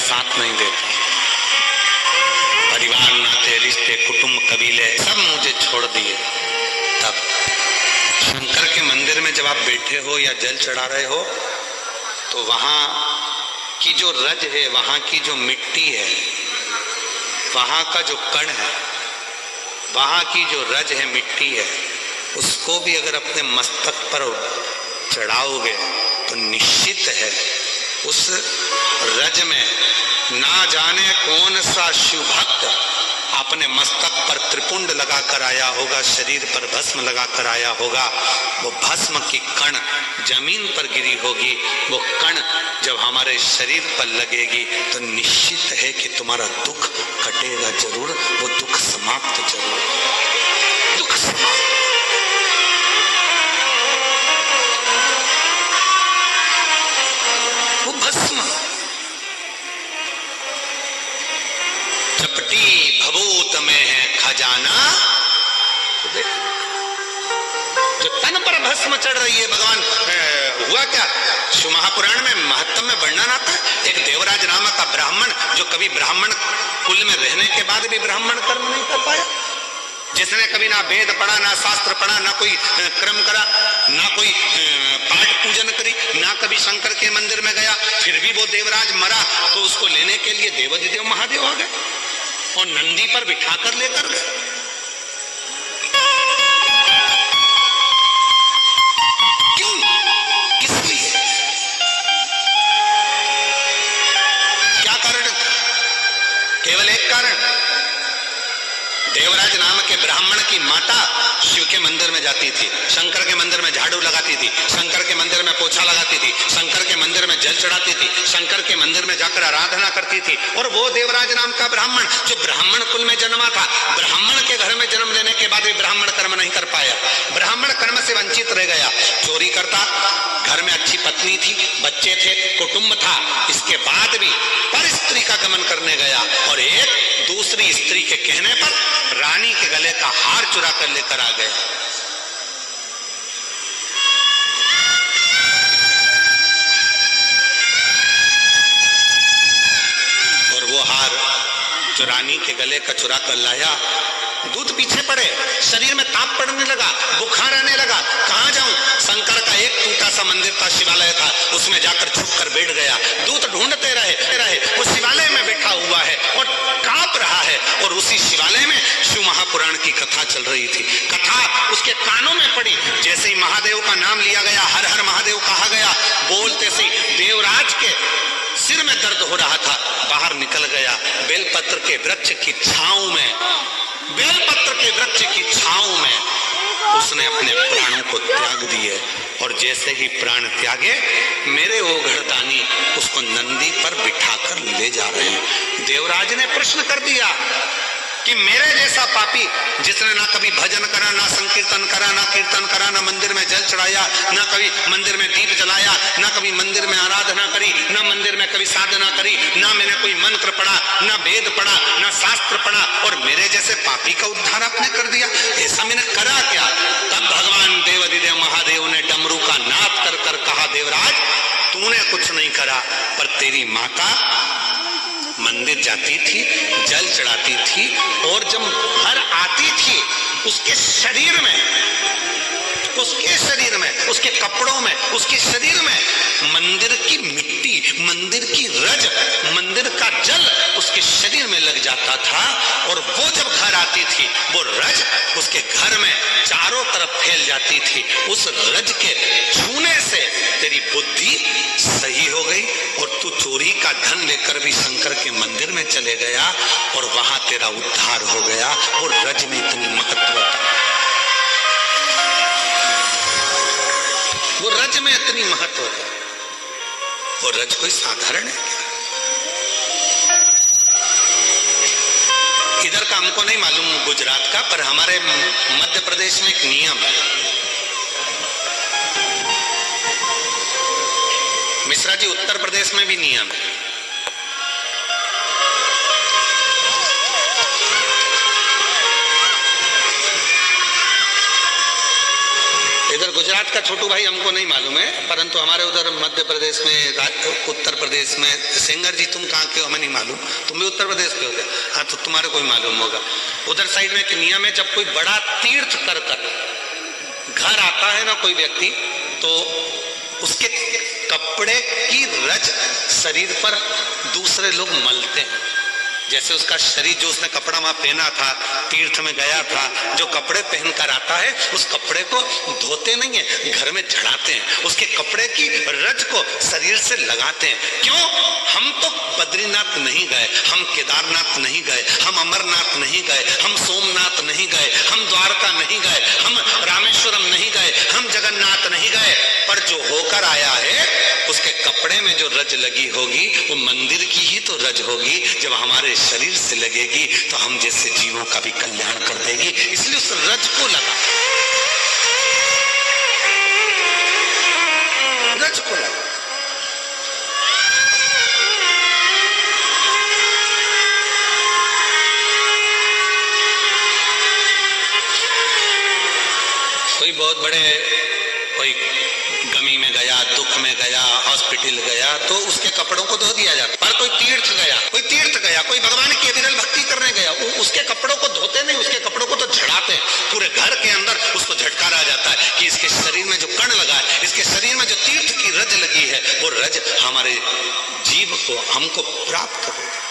साथ नहीं देता। परिवार, नाते, रिश्ते, कुटुंब, कबीले सब मुझे छोड़ दिए। तब शंकर के मंदिर में जब आप बैठे हो या जल चढ़ा रहे हो तो वहां की जो रज है, वहां की जो मिट्टी है, वहां का जो कण है, वहां की जो रज है, मिट्टी है, उसको भी अगर अपने मस्तक पर चढ़ाओगे तो निश्चित है उस रज में ना जाने कौन सा शिव भक्त अपने मस्तक पर त्रिपुंड लगाकर आया होगा, शरीर पर भस्म लगाकर आया होगा। वो भस्म की कण जमीन पर गिरी होगी, वो कण जब हमारे शरीर पर लगेगी तो निश्चित है कि तुम्हारा दुख कटेगा जरूर, वो दुख समाप्त जरूर, दुख समाप्त। वो भस्म चपटी भभूत में है खजाना, जो तन पर भस्म चढ़ रही है। भगवान हुआ क्या, शिव महापुराण में महत्तम में वर्णन आता है। एक देवराज नामक का ब्राह्मण, जो कभी ब्राह्मण कुल में रहने के बाद भी ब्राह्मण कर्म नहीं कर पाया, जिसने कभी ना वेद पढ़ा, ना शास्त्र पढ़ा, ना कोई क्रम करा, ना कोई पाठ पूजन करी, ना कभी शंकर के मंदिर में गया, फिर भी वो देवराज मरा तो उसको लेने के लिए देवाधिदेव महादेव आ गए और नंदी पर बिठाकर लेकर गए। क्यों, किस लिए, क्या कारण? केवल एक कारण, देवराज नाम के ब्राह्मण की माता शिव के मंदिर में जाती थी, शंकर के मंदिर में झाड़ू लगाती थी, शंकर के मंदिर में पोछा लगाती थी, शंकर के मंदिर में जल चढ़ाती थी, शंकर के मंदिर में जाकर आराधना करती थी। और वो देवराज नाम का ब्राह्मण जो ब्राह्मण कुल में जन्मा था, ब्राह्मण के घर में जन्म लेने के बाद भी ब्राह्मण कर्म नहीं कर पाया, ब्राह्मण कर्म से वंचित रह गया, चोरी करता, घर में अच्छी पत्नी थी, बच्चे थे, कुटुंब था, इसके बाद भी पर स्त्री का गमन करने गया और एक दूसरी स्त्री के कहने पर रानी के गले का हार चुरा कर लेकर आ गया। और वो हार जो रानी के गले का चुरा कर लाया, दूध पीछे पड़े, शरीर में ताप पड़ने लगा, बुखार आने लगा, कहां जाऊं? शंकर का एक टूटा सा मंदिर था, शिवालय था, उसमें जाकर छुप कर बैठ गया। दूत ढूंढते रहे, वो शिवालय में बैठा हुआ है और कांप रहा है। और उसी शिवालय में शिव महापुराण की कथा चल रही थी, कथा उसके कानों में पड़ी। जैसे ही महादेव का नाम लिया गया, हर हर महादेव कहा गया, बोलते से देवराज के सिर में दर्द हो रहा था, बाहर निकल गया, बेलपत्र के वृक्ष की छांव में, बेलपत्र के वृक्ष की छांव में उसने अपने प्राणों को त्याग दिए। और जैसे ही प्राण त्यागे, मेरे वो घरदानी उसको नंदी पर बिठाकर ले जा रहे हैं। देवराज ने प्रश्न कर दिया कि मेरे जैसा पापी जिसने ना कभी भजन करा, ना संकीर्तन करा, ना कीर्तन करा, ना मंदिर में जल चढ़ाया, ना कभी मंदिर में दीप जलाया, ना कभी मंदिर में आराधना करी, ना मंदिर में कभी साधना करी, ना मैंने कोई मंत्र पढ़ा, ना वेद पढ़ा, ना शास्त्र पढ़ा, और मेरे जैसे पापी का उद्धार आपने कर दिया, ऐसा मैंने करा क्या? तब भगवान देवाधिदेव महादेव ने डमरू का नाद कर कर कहा, देवराज तूने कुछ नहीं करा, पर तेरी माता मंदिर जाती थी, जल चढ़ाती थी, और जब घर आती थी उसके शरीर में, उसके कपड़ों में, उसके शरीर में मंदिर की मिट्टी, मंदिर की रज, मंदिर का जल उसके शरीर में लग जाता था। और वो जब घर आती थी, वो रज उसके घर में चारों तरफ फैल जाती थी। उस रज के छूने से तेरी बुद्धि सही हो गई और तू चोरी का धन लेकर भी शंकर के मंदिर में चले गया और वहां तेरा उद्धार हो गया। वो रज में इतनी महत्व था, वो रज में इतनी महत्व है। वो रज कोई साधारण है क्या? इधर का हमको नहीं मालूम गुजरात का, पर हमारे मध्य प्रदेश में एक नियम है, मिश्रा जी उत्तर प्रदेश में भी नियम है। इधर गुजरात का छोटू भाई हमको नहीं मालूम है, परंतु हमारे उधर मध्य प्रदेश में, उत्तर प्रदेश में, सेंगर जी तुम कहाँ के हो हमें नहीं मालूम, तुम भी उत्तर प्रदेश के हो क्या? हाँ, तो तुम्हारे कोई मालूम होगा। उधर साइड में एक नियम है, जब कोई बड़ा तीर्थ कर घर आता है ना कोई व्यक्ति, तो उसके कपड़े की रज शरीर पर दूसरे लोग मलते हैं। जैसे उसका शरीर, जो उसने कपड़ा वहां पहना था, तीर्थ में गया था, जो कपड़े पहनकर आता है उस कपड़े को धोते नहीं है, घर में झड़ाते हैं, उसके कपड़े की रज को शरीर से लगाते हैं। क्यों? हम तो बद्रीनाथ नहीं गए, हम केदारनाथ नहीं गए, हम अमरनाथ नहीं गए, हम सोमनाथ नहीं गए, हम द्वारका नहीं गए, हम रामेश्वरम नहीं गए, हम जगन्नाथ नहीं गए, पर जो होकर आया है उसके कपड़े में जो रज लगी होगी वो मंदिर की ही तो रज होगी। जब हमारे शरीर से लगेगी तो हम जैसे जीवों का भी कल्याण कर देगी, इसलिए उस रज को लगा, रज को लगा। कोई बहुत बड़े, कोई गमी में गया, दुख में गया, हॉस्पिटल गया, तो उसके कपड़ों को धो दिया जाता। पर कोई तीर्थ गया, कोई भगवान की विरल भक्ति करने गया, उसके कपड़ों को धोते नहीं, उसके कपड़ों को तो झड़ाते हैं। पूरे घर के अंदर उसको झटकारा जाता है कि इसके शरीर में जो कण लगा है, इसके शरीर में जो तीर्थ की रज लगी है, वो रज हमारे जीव को, हमको प्राप्त करेगा।